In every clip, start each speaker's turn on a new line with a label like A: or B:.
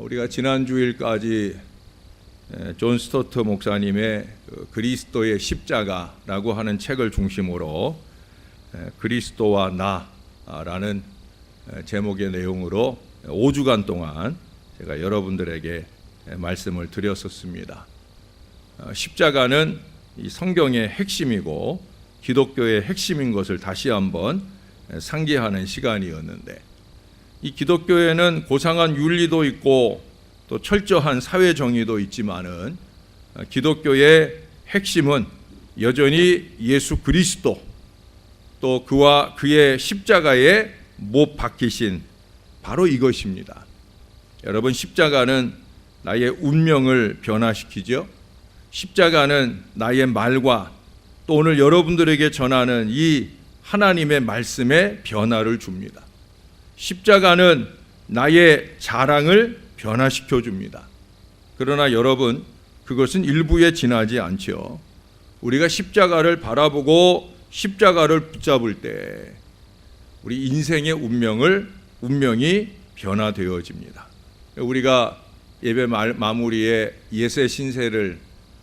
A: 우리가 지난 주일까지 존 스토트 목사님의 그리스도의 십자가라고 하는 책을 중심으로 그리스도와 나라는 제목의 내용으로 5주간 동안 제가 여러분들에게 말씀을 드렸었습니다. 십자가는 이 성경의 핵심이고 기독교의 핵심인 것을 다시 한번 상기하는 시간이었는데, 이 기독교에는 고상한 윤리도 있고 또 철저한 사회 정의도 있지만은 기독교의 핵심은 여전히 예수 그리스도, 또 그와 그의 십자가에 못 박히신 바로 이것입니다. 여러분, 십자가는 나의 운명을 변화시키죠. 십자가는 나의 말과 또 오늘 여러분들에게 전하는 이 하나님의 말씀에 변화를 줍니다. 십자가는 나의 자랑을 변화시켜 줍니다. 그러나 여러분, 그것은 일부에 지나지 않죠. 우리가 십자가를 바라보고 십자가를 붙잡을 때 우리 인생의 운명이 변화되어집니다. 우리가 예배 마무리에 예세 신세를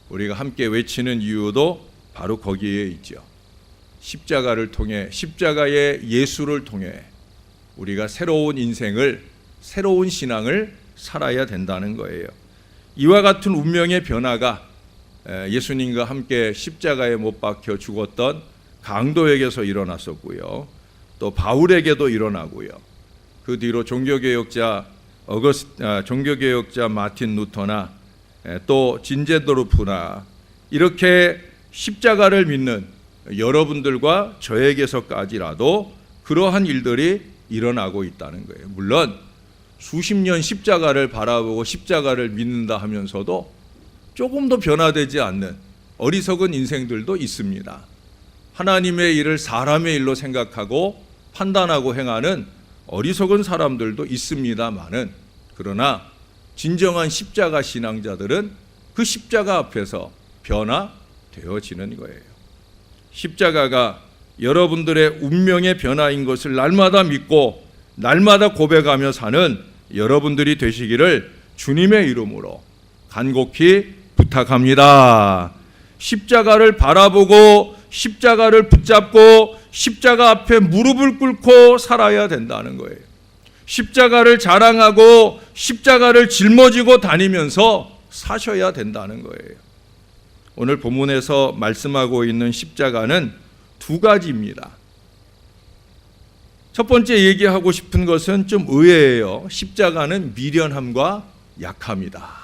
A: 우리가 함께 외치는 이유도 바로 거기에 있죠. 십자가를 통해, 십자가의 예수를 통해 우리가 새로운 인생을, 새로운 신앙을 살아야 된다는 거예요. 이와 같은 운명의 변화가 예수님과 함께 십자가에 못 박혀 죽었던 강도에게서 일어났었고요. 또 바울에게도 일어나고요. 그 뒤로 종교개혁자 마틴 루터나 또 진제도르프나 이렇게 십자가를 믿는 여러분들과 저에게서까지라도 그러한 일들이 일어나고 있다는 거예요. 물론 수십 년 십자가를 바라보고 십자가를 믿는다 하면서도 조금도 변화되지 않는 어리석은 인생들도 있습니다. 하나님의 일을 사람의 일로 생각하고 판단하고 행하는 어리석은 사람들도 있습니다마는, 그러나 진정한 십자가 신앙자들은 그 십자가 앞에서 변화되어지는 거예요. 십자가가 여러분들의 운명의 변화인 것을 날마다 믿고 날마다 고백하며 사는 여러분들이 되시기를 주님의 이름으로 간곡히 부탁합니다. 십자가를 바라보고 십자가를 붙잡고 십자가 앞에 무릎을 꿇고 살아야 된다는 거예요. 십자가를 자랑하고 십자가를 짊어지고 다니면서 사셔야 된다는 거예요. 오늘 본문에서 말씀하고 있는 십자가는 두 가지입니다. 첫 번째 얘기하고 싶은 것은 좀 의외예요. 십자가는 미련함과 약함이다.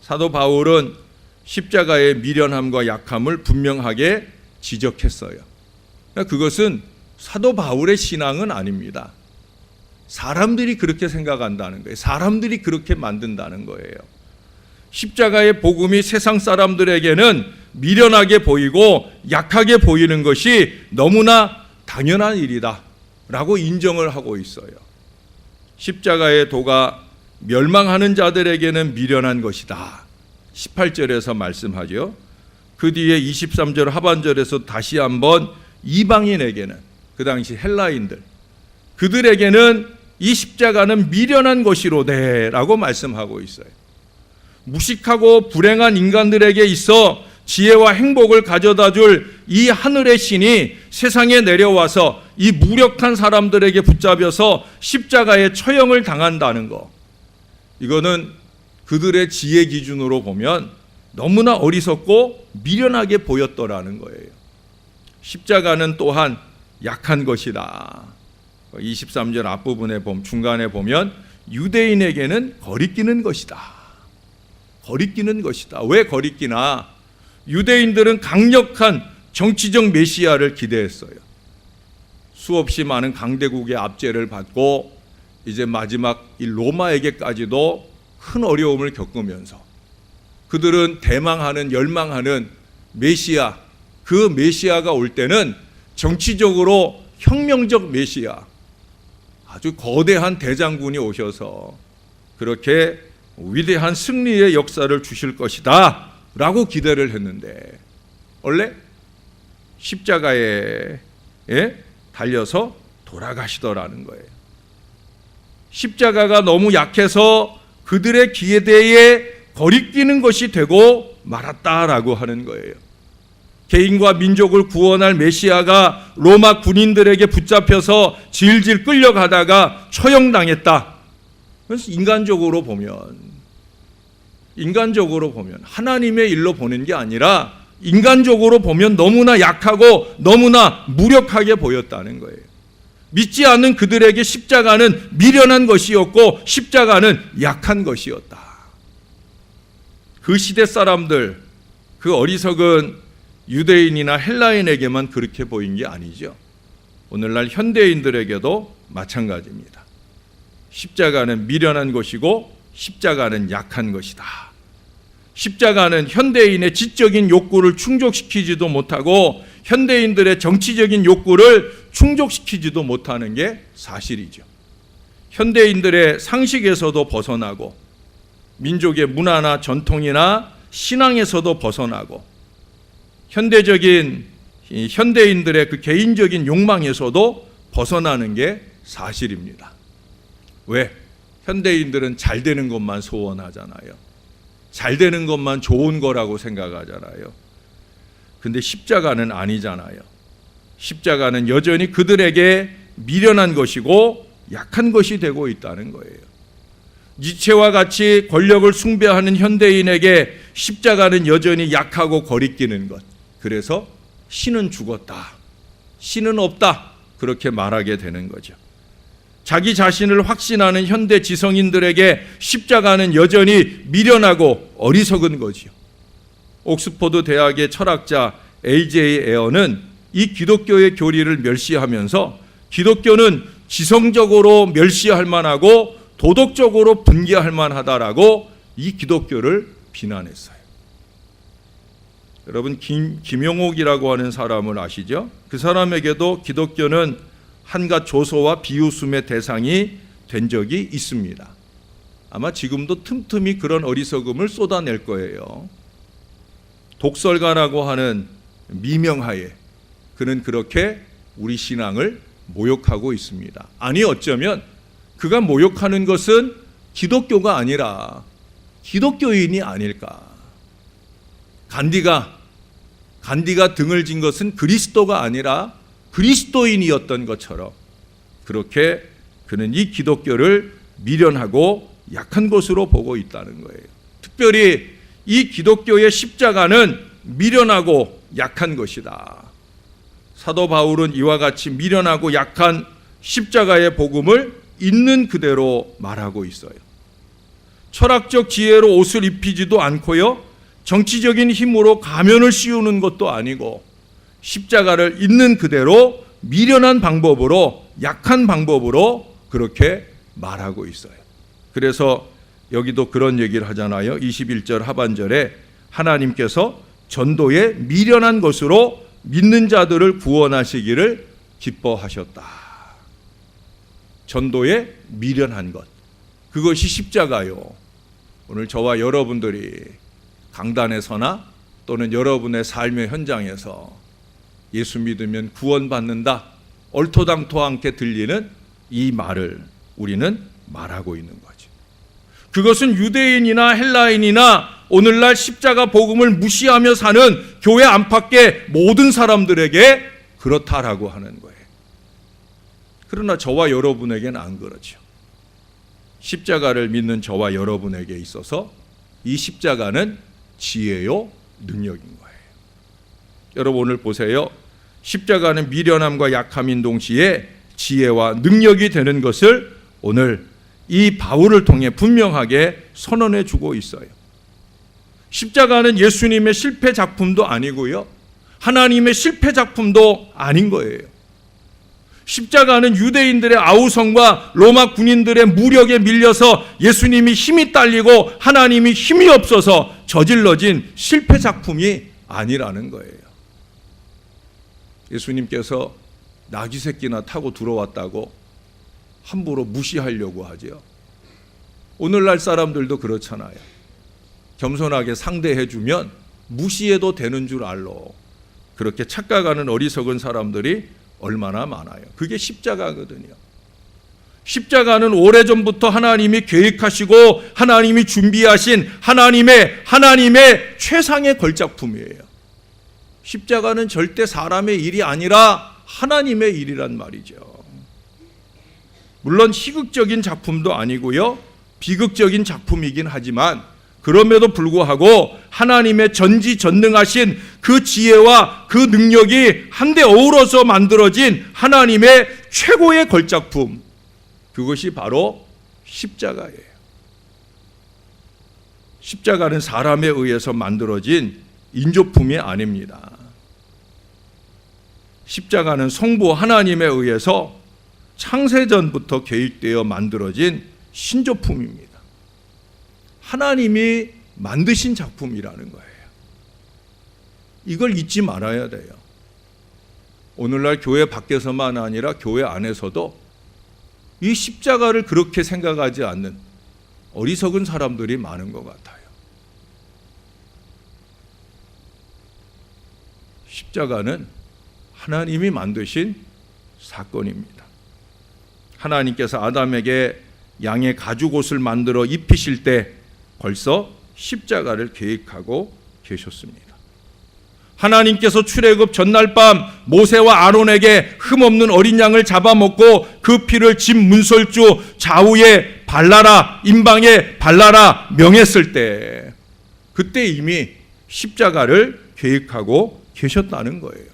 A: 사도 바울은 십자가의 미련함과 약함을 분명하게 지적했어요. 그것은 사도 바울의 신앙은 아닙니다. 사람들이 그렇게 생각한다는 거예요. 사람들이 그렇게 만든다는 거예요. 십자가의 복음이 세상 사람들에게는 미련하게 보이고 약하게 보이는 것이 너무나 당연한 일이다 라고 인정을 하고 있어요. 십자가의 도가 멸망하는 자들에게는 미련한 것이다. 18절에서 말씀하죠. 그 뒤에 23절 하반절에서 다시 한번 이방인에게는, 그 당시 헬라인들, 그들에게는 이 십자가는 미련한 것이로되 라고 말씀하고 있어요. 무식하고 불행한 인간들에게 있어 지혜와 행복을 가져다 줄 이 하늘의 신이 세상에 내려와서 이 무력한 사람들에게 붙잡혀서 십자가의 처형을 당한다는 거, 이거는 그들의 지혜 기준으로 보면 너무나 어리석고 미련하게 보였더라는 거예요. 십자가는 또한 약한 것이다. 23절 앞부분에 중간에 보면 유대인에게는 거리끼는 것이다. 거리끼는 것이다. 왜 거리끼나? 유대인들은 강력한 정치적 메시아를 기대했어요. 수없이 많은 강대국의 압제를 받고 이제 마지막 이 로마에게까지도 큰 어려움을 겪으면서 그들은 대망하는, 열망하는 메시아, 그 메시아가 올 때는 정치적으로 혁명적 메시아, 아주 거대한 대장군이 오셔서 그렇게 위대한 승리의 역사를 주실 것이다 라고 기대를 했는데, 원래 십자가에 달려서 돌아가시더라는 거예요. 십자가가 너무 약해서 그들의 기대에 거리끼는 것이 되고 말았다라고 하는 거예요. 개인과 민족을 구원할 메시아가 로마 군인들에게 붙잡혀서 질질 끌려가다가 처형당했다. 그래서 인간적으로 보면 하나님의 일로 보는 게 아니라 인간적으로 보면 너무나 약하고 너무나 무력하게 보였다는 거예요. 믿지 않는 그들에게 십자가는 미련한 것이었고 십자가는 약한 것이었다. 그 시대 사람들, 그 어리석은 유대인이나 헬라인에게만 그렇게 보인 게 아니죠. 오늘날 현대인들에게도 마찬가지입니다. 십자가는 미련한 것이고 십자가는 약한 것이다. 십자가는 현대인의 지적인 욕구를 충족시키지도 못하고 현대인들의 정치적인 욕구를 충족시키지도 못하는 게 사실이죠. 현대인들의 상식에서도 벗어나고 민족의 문화나 전통이나 신앙에서도 벗어나고 현대인들의 그 개인적인 욕망에서도 벗어나는 게 사실입니다. 왜? 현대인들은 잘 되는 것만 소원하잖아요. 잘 되는 것만 좋은 거라고 생각하잖아요. 근데 십자가는 아니잖아요. 십자가는 여전히 그들에게 미련한 것이고 약한 것이 되고 있다는 거예요. 니체와 같이 권력을 숭배하는 현대인에게 십자가는 여전히 약하고 거리끼는 것. 그래서 신은 죽었다, 신은 없다, 그렇게 말하게 되는 거죠. 자기 자신을 확신하는 현대 지성인들에게 십자가는 여전히 미련하고 어리석은 거지요. 옥스퍼드 대학의 철학자 A.J. 에어는 이 기독교의 교리를 멸시하면서 기독교는 지성적으로 멸시할 만하고 도덕적으로 분개할 만하다라고 이 기독교를 비난했어요. 여러분 김용옥이라고 하는 사람을 아시죠? 그 사람에게도 기독교는 한갓 조소와 비웃음의 대상이 된 적이 있습니다. 아마 지금도 틈틈이 그런 어리석음을 쏟아낼 거예요. 독설가라고 하는 미명하에 그는 그렇게 우리 신앙을 모욕하고 있습니다. 아니 어쩌면 그가 모욕하는 것은 기독교가 아니라 기독교인이 아닐까. 간디가 등을 진 것은 그리스도가 아니라 그리스도인이었던 것처럼 그렇게 그는 이 기독교를 미련하고 약한 것으로 보고 있다는 거예요. 특별히 이 기독교의 십자가는 미련하고 약한 것이다. 사도 바울은 이와 같이 미련하고 약한 십자가의 복음을 있는 그대로 말하고 있어요. 철학적 지혜로 옷을 입히지도 않고요, 정치적인 힘으로 가면을 씌우는 것도 아니고 십자가를 있는 그대로 미련한 방법으로, 약한 방법으로 그렇게 말하고 있어요. 그래서 여기도 그런 얘기를 하잖아요. 21절 하반절에 하나님께서 전도에 미련한 것으로 믿는 자들을 구원하시기를 기뻐하셨다. 전도에 미련한 것, 그것이 십자가요. 오늘 저와 여러분들이 강단에서나 또는 여러분의 삶의 현장에서 예수 믿으면 구원받는다, 얼토당토않게 들리는 이 말을 우리는 말하고 있는 거죠. 그것은 유대인이나 헬라인이나 오늘날 십자가 복음을 무시하며 사는 교회 안팎의 모든 사람들에게 그렇다라고 하는 거예요. 그러나 저와 여러분에게는 안 그렇죠. 십자가를 믿는 저와 여러분에게 있어서 이 십자가는 지혜요, 능력인 거예요. 여러분 오늘 보세요. 십자가는 미련함과 약함인 동시에 지혜와 능력이 되는 것을 오늘 이 바울을 통해 분명하게 선언해 주고 있어요. 십자가는 예수님의 실패 작품도 아니고요, 하나님의 실패 작품도 아닌 거예요. 십자가는 유대인들의 아우성과 로마 군인들의 무력에 밀려서 예수님이 힘이 딸리고 하나님이 힘이 없어서 저질러진 실패 작품이 아니라는 거예요. 예수님께서 나귀 새끼나 타고 들어왔다고 함부로 무시하려고 하죠. 오늘날 사람들도 그렇잖아요. 겸손하게 상대해주면 무시해도 되는 줄 알로 그렇게 착각하는 어리석은 사람들이 얼마나 많아요. 그게 십자가거든요. 십자가는 오래전부터 하나님이 계획하시고 하나님이 준비하신 하나님의 최상의 걸작품이에요. 십자가는 절대 사람의 일이 아니라 하나님의 일이란 말이죠. 물론 희극적인 작품도 아니고요, 비극적인 작품이긴 하지만 그럼에도 불구하고 하나님의 전지전능하신 그 지혜와 그 능력이 한데 어우러서 만들어진 하나님의 최고의 걸작품, 그것이 바로 십자가예요. 십자가는 사람에 의해서 만들어진 인조품이 아닙니다. 십자가는 성부 하나님에 의해서 창세전부터 계획되어 만들어진 신조품입니다. 하나님이 만드신 작품이라는 거예요. 이걸 잊지 말아야 돼요. 오늘날 교회 밖에서만 아니라 교회 안에서도 이 십자가를 그렇게 생각하지 않는 어리석은 사람들이 많은 것 같아요. 십자가는 하나님이 만드신 사건입니다. 하나님께서 아담에게 양의 가죽옷을 만들어 입히실 때 벌써 십자가를 계획하고 계셨습니다. 하나님께서 출애굽 전날 밤 모세와 아론에게 흠없는 어린 양을 잡아먹고 그 피를 집 문설주 좌우에 발라라, 임방에 발라라 명했을 때, 그때 이미 십자가를 계획하고 계셨다는 거예요.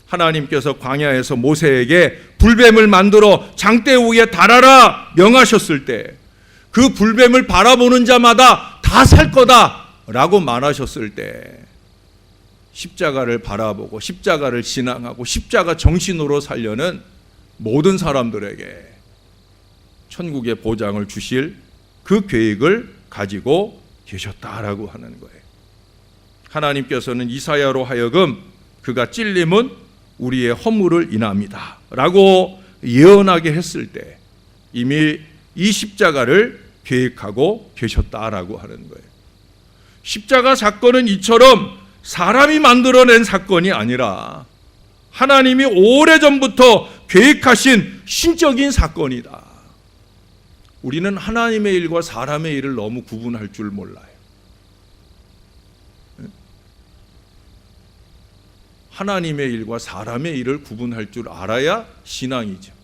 A: 하나님께서 광야에서 모세에게 불뱀을 만들어 장대 위에 달아라 명하셨을 때, 그 불뱀을 바라보는 자마다 다 살 거다라고 말하셨을 때, 십자가를 바라보고 십자가를 신앙하고 십자가 정신으로 살려는 모든 사람들에게 천국의 보장을 주실 그 계획을 가지고 계셨다라고 하는 거예요. 하나님께서는 이사야로 하여금 그가 찔림은 우리의 허물을 인함이다 라고 예언하게 했을 때 이미 이 십자가를 계획하고 계셨다라고 하는 거예요. 십자가 사건은 이처럼 사람이 만들어낸 사건이 아니라 하나님이 오래전부터 계획하신 신적인 사건이다. 우리는 하나님의 일과 사람의 일을 너무 구분할 줄 몰라요. 하나님의 일과 사람의 일을 구분할 줄 알아야 신앙이죠.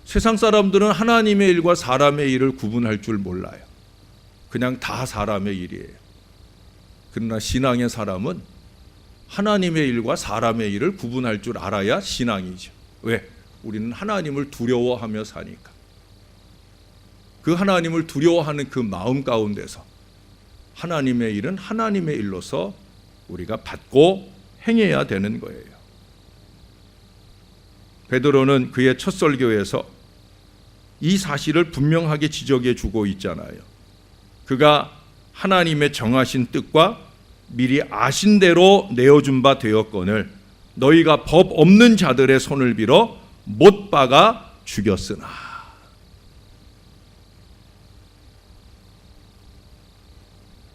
A: 세상 사람들은 하나님의 일과 사람의 일을 구분할 줄 몰라요. 그냥 다 사람의 일이에요. 그러나 신앙의 사람은 하나님의 일과 사람의 일을 구분할 줄 알아야 신앙이죠. 왜? 우리는 하나님을 두려워하며 사니까. 그 하나님을 두려워하는 그 마음 가운데서 하나님의 일은 하나님의 일로서 우리가 받고 행해야 되는 거예요. 베드로는 그의 첫 설교에서 이 사실을 분명하게 지적해 주고 있잖아요. 그가 하나님의 정하신 뜻과 미리 아신 대로 내어준 바 되었거늘 너희가 법 없는 자들의 손을 빌어 못 박아 죽였으나.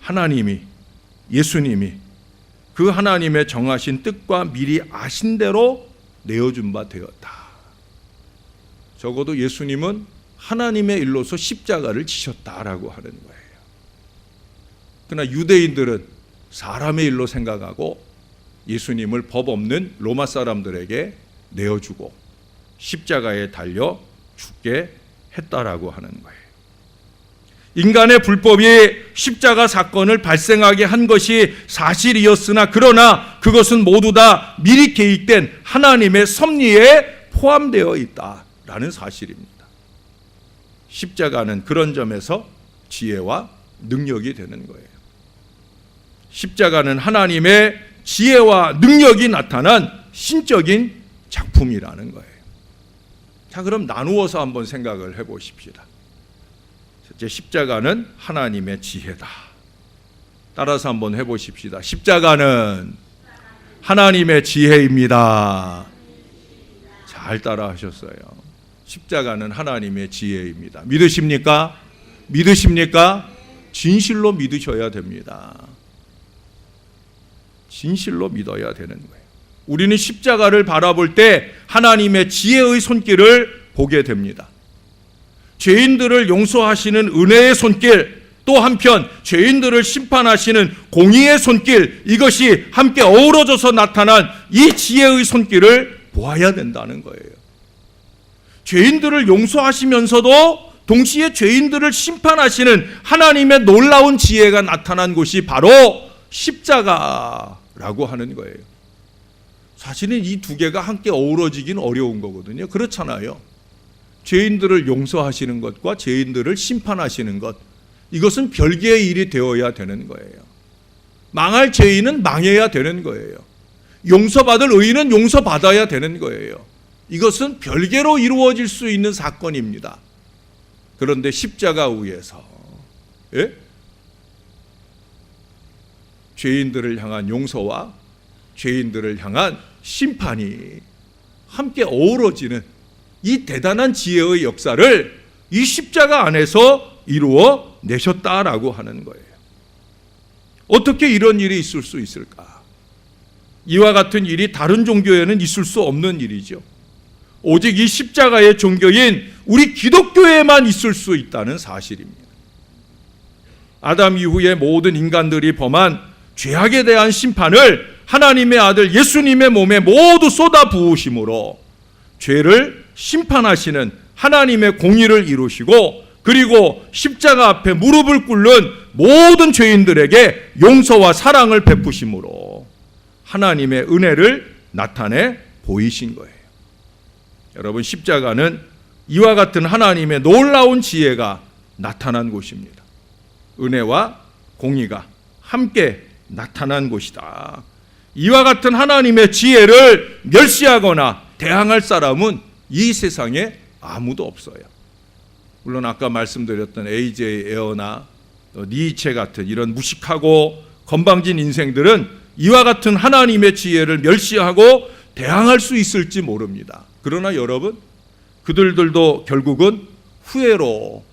A: 하나님이, 예수님이 그 하나님의 정하신 뜻과 미리 아신 대로 내어준 바 되었다. 적어도 예수님은 하나님의 일로서 십자가를 지셨다라고 하는 거예요. 그러나 유대인들은 사람의 일로 생각하고 예수님을 법 없는 로마 사람들에게 내어주고 십자가에 달려 죽게 했다라고 하는 거예요. 인간의 불법이 십자가 사건을 발생하게 한 것이 사실이었으나 그러나 그것은 모두 다 미리 계획된 하나님의 섭리에 포함되어 있다라는 사실입니다. 십자가는 그런 점에서 지혜와 능력이 되는 거예요. 십자가는 하나님의 지혜와 능력이 나타난 신적인 작품이라는 거예요. 자, 그럼 나누어서 한번 생각을 해보십시다. 첫째, 십자가는 하나님의 지혜다. 따라서 한번 해보십시다. 십자가는 하나님의 지혜입니다. 잘 따라 하셨어요. 십자가는 하나님의 지혜입니다. 믿으십니까? 믿으십니까? 진실로 믿으셔야 됩니다. 진실로 믿어야 되는 거예요. 우리는 십자가를 바라볼 때 하나님의 지혜의 손길을 보게 됩니다. 죄인들을 용서하시는 은혜의 손길, 또 한편 죄인들을 심판하시는 공의의 손길, 이것이 함께 어우러져서 나타난 이 지혜의 손길을 보아야 된다는 거예요. 죄인들을 용서하시면서도 동시에 죄인들을 심판하시는 하나님의 놀라운 지혜가 나타난 곳이 바로 십자가라고 하는 거예요. 사실은 이 두 개가 함께 어우러지긴 어려운 거거든요. 그렇잖아요. 죄인들을 용서하시는 것과 죄인들을 심판하시는 것, 이것은 별개의 일이 되어야 되는 거예요. 망할 죄인은 망해야 되는 거예요. 용서받을 의인은 용서받아야 되는 거예요. 이것은 별개로 이루어질 수 있는 사건입니다. 그런데 십자가 위에서 죄인들을 향한 용서와 죄인들을 향한 심판이 함께 어우러지는 이 대단한 지혜의 역사를 이 십자가 안에서 이루어 내셨다라고 하는 거예요. 어떻게 이런 일이 있을 수 있을까? 이와 같은 일이 다른 종교에는 있을 수 없는 일이죠. 오직 이 십자가의 종교인 우리 기독교에만 있을 수 있다는 사실입니다. 아담 이후에 모든 인간들이 범한 죄악에 대한 심판을 하나님의 아들 예수님의 몸에 모두 쏟아 부으심으로 죄를 심판하시는 하나님의 공의를 이루시고, 그리고 십자가 앞에 무릎을 꿇는 모든 죄인들에게 용서와 사랑을 베푸심으로 하나님의 은혜를 나타내 보이신 거예요. 여러분, 십자가는 이와 같은 하나님의 놀라운 지혜가 나타난 곳입니다. 은혜와 공의가 함께 나타난 곳이다. 이와 같은 하나님의 지혜를 멸시하거나 대항할 사람은 이 세상에 아무도 없어요. 물론 아까 말씀드렸던 A.J. 에어나 니체 같은 이런 무식하고 건방진 인생들은 이와 같은 하나님의 지혜를 멸시하고 대항할 수 있을지 모릅니다. 그러나 여러분, 그들도 결국은 후회로,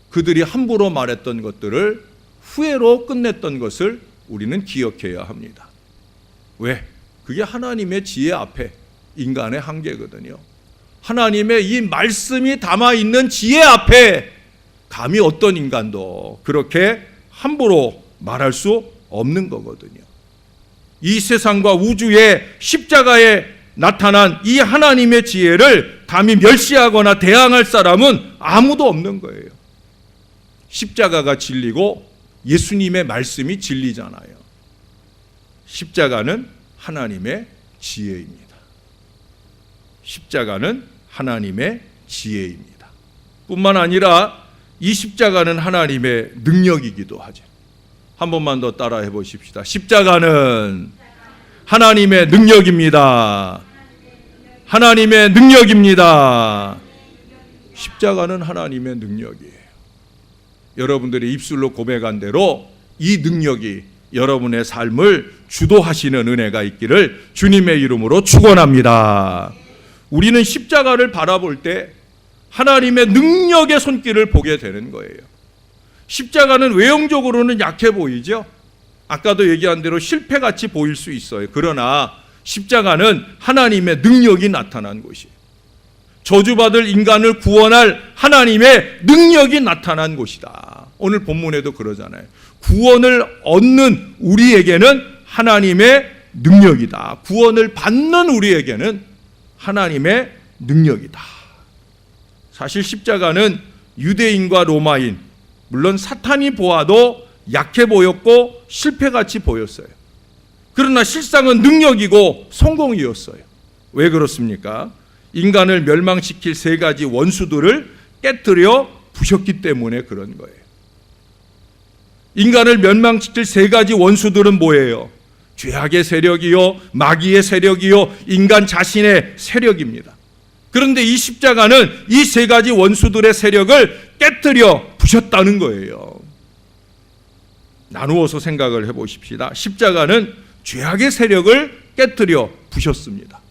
A: 그들이 함부로 말했던 것들을 후회로 끝냈던 것을 우리는 기억해야 합니다. 왜? 그게 하나님의 지혜 앞에 인간의 한계거든요. 하나님의 이 말씀이 담아있는 지혜 앞에 감히 어떤 인간도 그렇게 함부로 말할 수 없는 거거든요. 이 세상과 우주의 십자가에 나타난 이 하나님의 지혜를 감히 멸시하거나 대항할 사람은 아무도 없는 거예요. 십자가가 진리고 예수님의 말씀이 진리잖아요. 십자가는 하나님의 지혜입니다. 십자가는 하나님의 지혜입니다. 뿐만 아니라 이 십자가는 하나님의 능력이기도 하죠. 한 번만 더 따라해 보십시다. 십자가는 하나님의 능력입니다. 하나님의 능력입니다. 십자가는 하나님의 능력이에요. 여러분들이 입술로 고백한 대로 이 능력이 여러분의 삶을 주도하시는 은혜가 있기를 주님의 이름으로 축원합니다. 우리는 십자가를 바라볼 때 하나님의 능력의 손길을 보게 되는 거예요. 십자가는 외형적으로는 약해 보이죠. 아까도 얘기한 대로 실패같이 보일 수 있어요. 그러나 십자가는 하나님의 능력이 나타난 곳이에요. 저주받을 인간을 구원할 하나님의 능력이 나타난 곳이다. 오늘 본문에도 그러잖아요. 구원을 얻는 우리에게는 하나님의 능력이다. 구원을 받는 우리에게는 하나님의 능력이다. 사실 십자가는 유대인과 로마인, 물론 사탄이 보아도 약해 보였고 실패같이 보였어요. 그러나 실상은 능력이고 성공이었어요. 왜 그렇습니까? 인간을 멸망시킬 세 가지 원수들을 깨뜨려 부셨기 때문에 그런 거예요. 인간을 멸망시킬 세 가지 원수들은 뭐예요? 죄악의 세력이요, 마귀의 세력이요, 인간 자신의 세력입니다. 그런데 이 십자가는 이 세 가지 원수들의 세력을 깨뜨려 부셨다는 거예요. 나누어서 생각을 해보십시다. 십자가는 죄악의 세력을 깨뜨려 부셨습니다.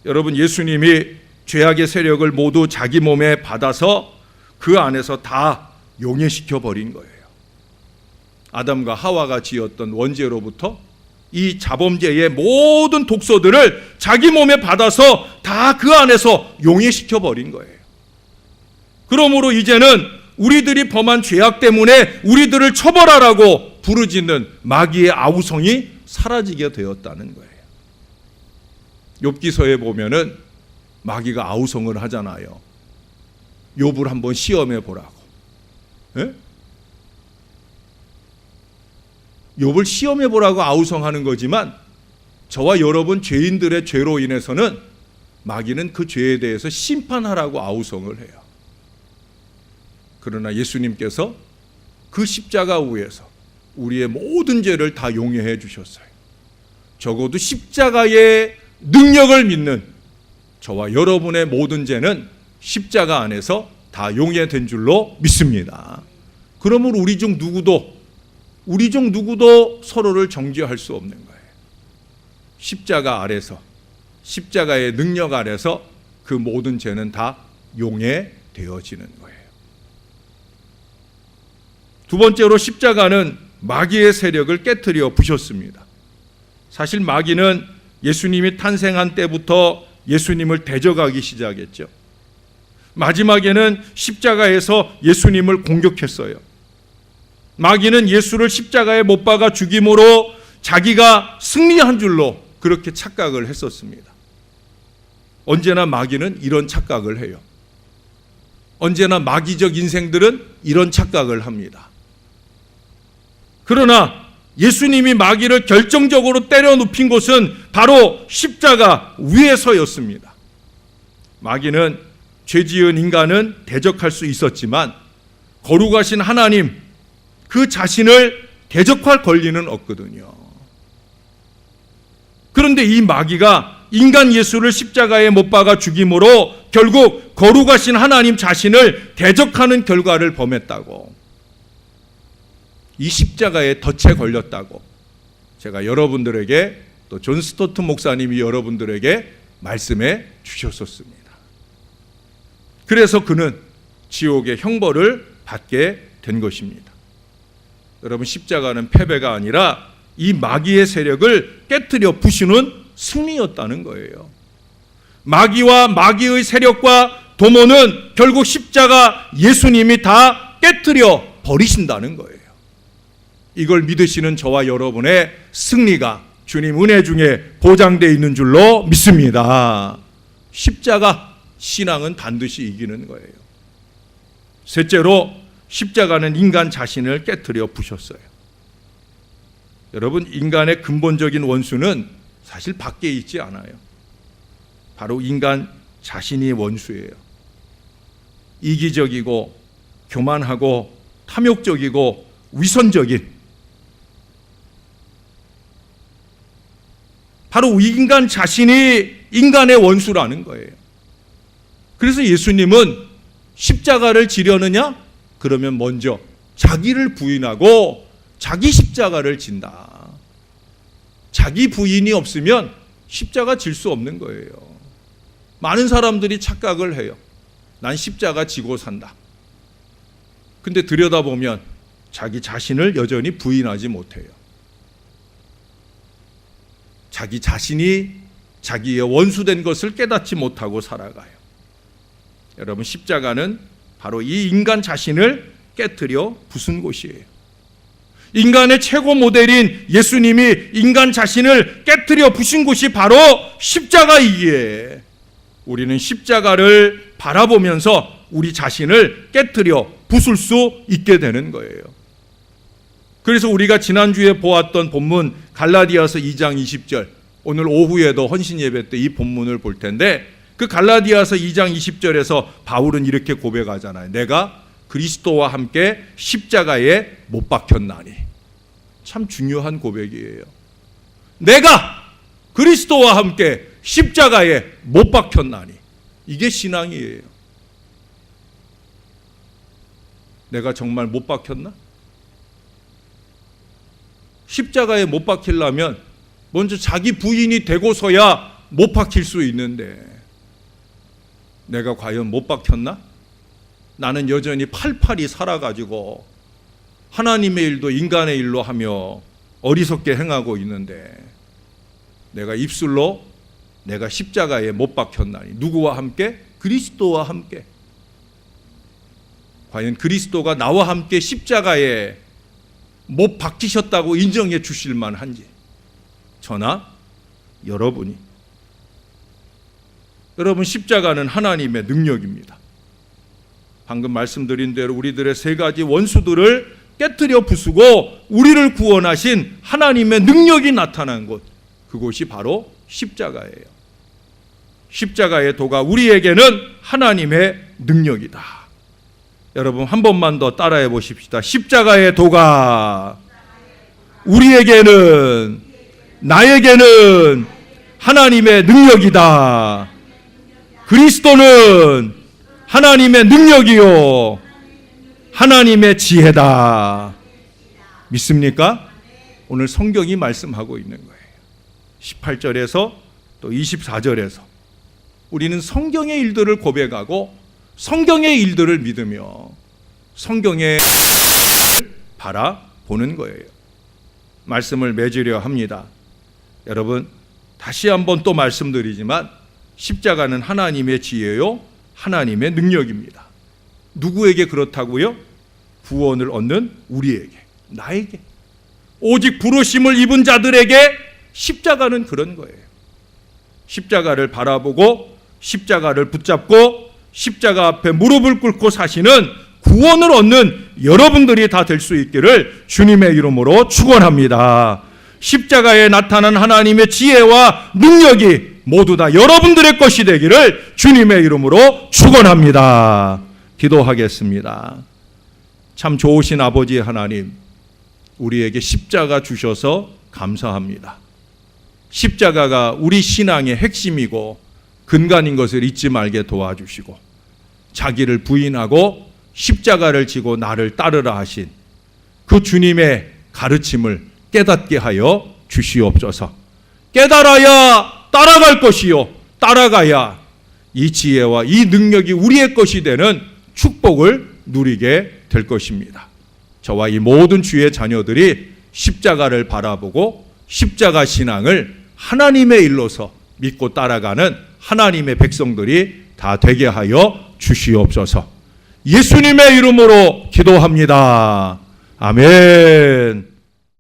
A: 여러분, 예수님이 죄악의 세력을 모두 자기 몸에 받아서 그 안에서 다 용해시켜 버린 거예요. 아담과 하와가 지었던 원죄로부터 이 자범죄의 모든 독소들을 자기 몸에 받아서 다 그 안에서 용해시켜 버린 거예요. 그러므로 이제는 우리들이 범한 죄악 때문에 우리들을 처벌하라고 부르짖는 마귀의 아우성이 사라지게 되었다는 거예요. 욥기서에 보면은 마귀가 아우성을 하잖아요. 욥을 한번 시험해 보라고. 예? 욥을 시험해 보라고 아우성하는 거지만 저와 여러분 죄인들의 죄로 인해서는 마귀는 그 죄에 대해서 심판하라고 아우성을 해요. 그러나 예수님께서 그 십자가 위에서 우리의 모든 죄를 다 용해해 주셨어요. 적어도 십자가의 능력을 믿는 저와 여러분의 모든 죄는 십자가 안에서 다 용해된 줄로 믿습니다. 그러므로 우리 중 누구도 서로를 정죄할 수 없는 거예요. 십자가 아래서, 십자가의 능력 아래서 그 모든 죄는 다 용해되어지는 거예요. 두 번째로 십자가는 마귀의 세력을 깨트려 부셨습니다. 사실 마귀는 예수님이 탄생한 때부터 예수님을 대적하기 시작했죠. 마지막에는 십자가에서 예수님을 공격했어요. 마귀는 예수를 십자가에 못 박아 죽임으로 자기가 승리한 줄로 그렇게 착각을 했었습니다. 언제나 마귀는 이런 착각을 해요. 언제나 마귀적 인생들은 이런 착각을 합니다. 그러나 예수님이 마귀를 결정적으로 때려 눕힌 곳은 바로 십자가 위에서였습니다. 마귀는 죄지은 인간은 대적할 수 있었지만 거룩하신 하나님 그 자신을 대적할 권리는 없거든요. 그런데 이 마귀가 인간 예수를 십자가에 못 박아 죽임으로 결국 거룩하신 하나님 자신을 대적하는 결과를 범했다고, 이 십자가에 덫에 걸렸다고 제가 여러분들에게, 또 존 스토트 목사님이 여러분들에게 말씀해 주셨었습니다. 그래서 그는 지옥의 형벌을 받게 된 것입니다. 여러분, 십자가는 패배가 아니라 이 마귀의 세력을 깨트려 부수는 승리였다는 거예요. 마귀와 마귀의 세력과 도모는 결국 십자가 예수님이 다 깨트려 버리신다는 거예요. 이걸 믿으시는 저와 여러분의 승리가 주님 은혜 중에 보장되어 있는 줄로 믿습니다. 십자가 신앙은 반드시 이기는 거예요. 셋째로, 십자가는 인간 자신을 깨트려 부셨어요. 여러분, 인간의 근본적인 원수는 사실 밖에 있지 않아요. 바로 인간 자신이 원수예요. 이기적이고 교만하고 탐욕적이고 위선적인, 바로 인간 자신이 인간의 원수라는 거예요. 그래서 예수님은 십자가를 지려느냐? 그러면 먼저 자기를 부인하고 자기 십자가를 진다. 자기 부인이 없으면 십자가 질 수 없는 거예요. 많은 사람들이 착각을 해요. 난 십자가 지고 산다. 근데 들여다보면 자기 자신을 여전히 부인하지 못해요. 자기 자신이 자기의 원수된 것을 깨닫지 못하고 살아가요. 여러분, 십자가는 바로 이 인간 자신을 깨트려 부순 곳이에요. 인간의 최고 모델인 예수님이 인간 자신을 깨트려 부신 곳이 바로 십자가이기에 우리는 십자가를 바라보면서 우리 자신을 깨트려 부술 수 있게 되는 거예요. 그래서 우리가 지난주에 보았던 본문 갈라디아서 2장 20절, 오늘 오후에도 헌신 예배 때 이 본문을 볼 텐데, 그 갈라디아서 2장 20절에서 바울은 이렇게 고백하잖아요. 내가 그리스도와 함께 십자가에 못 박혔나니. 참 중요한 고백이에요. 내가 그리스도와 함께 십자가에 못 박혔나니. 이게 신앙이에요. 내가 정말 못 박혔나? 십자가에 못 박히려면 먼저 자기 부인이 되고서야 못 박힐 수 있는데, 내가 과연 못 박혔나? 나는 여전히 팔팔이 살아가지고 하나님의 일도 인간의 일로 하며 어리석게 행하고 있는데, 내가 입술로 내가 십자가에 못 박혔나니. 누구와 함께? 그리스도와 함께. 과연 그리스도가 나와 함께 십자가에 못 박히셨다고 인정해 주실 만한지, 저나 여러분이. 여러분, 십자가는 하나님의 능력입니다. 방금 말씀드린 대로 우리들의 세 가지 원수들을 깨뜨려 부수고 우리를 구원하신 하나님의 능력이 나타난 곳, 그곳이 바로 십자가예요. 십자가의 도가 우리에게는 하나님의 능력이다. 여러분, 한 번만 더 따라해 보십시다. 십자가의 도가 우리에게는, 나에게는 하나님의 능력이다. 그리스도는 하나님의 능력이요 하나님의 지혜다. 믿습니까? 오늘 성경이 말씀하고 있는 거예요. 18절에서 또 24절에서 우리는 성경의 일들을 고백하고 성경의 일들을 믿으며 성경의 바라보는 거예요. 말씀을 맺으려 합니다. 여러분, 다시 한번 또 말씀드리지만 십자가는 하나님의 지혜요 하나님의 능력입니다. 누구에게 그렇다고요? 구원을 얻는 우리에게, 나에게, 오직 부르심을 입은 자들에게 십자가는 그런 거예요. 십자가를 바라보고 십자가를 붙잡고 십자가 앞에 무릎을 꿇고 사시는 구원을 얻는 여러분들이 다 될 수 있기를 주님의 이름으로 축원합니다. 십자가에 나타난 하나님의 지혜와 능력이 모두 다 여러분들의 것이 되기를 주님의 이름으로 축원합니다. 기도하겠습니다. 참 좋으신 아버지 하나님, 우리에게 십자가 주셔서 감사합니다. 십자가가 우리 신앙의 핵심이고 근간인 것을 잊지 말게 도와주시고, 자기를 부인하고 십자가를 지고 나를 따르라 하신 그 주님의 가르침을 깨닫게 하여 주시옵소서. 깨달아야 따라갈 것이요, 따라가야 이 지혜와 이 능력이 우리의 것이 되는 축복을 누리게 될 것입니다. 저와 이 모든 주의 자녀들이 십자가를 바라보고 십자가 신앙을 하나님의 일로서 믿고 따라가는 하나님의 백성들이 다 되게 하여 주시옵소서. 예수님의 이름으로 기도합니다. 아멘.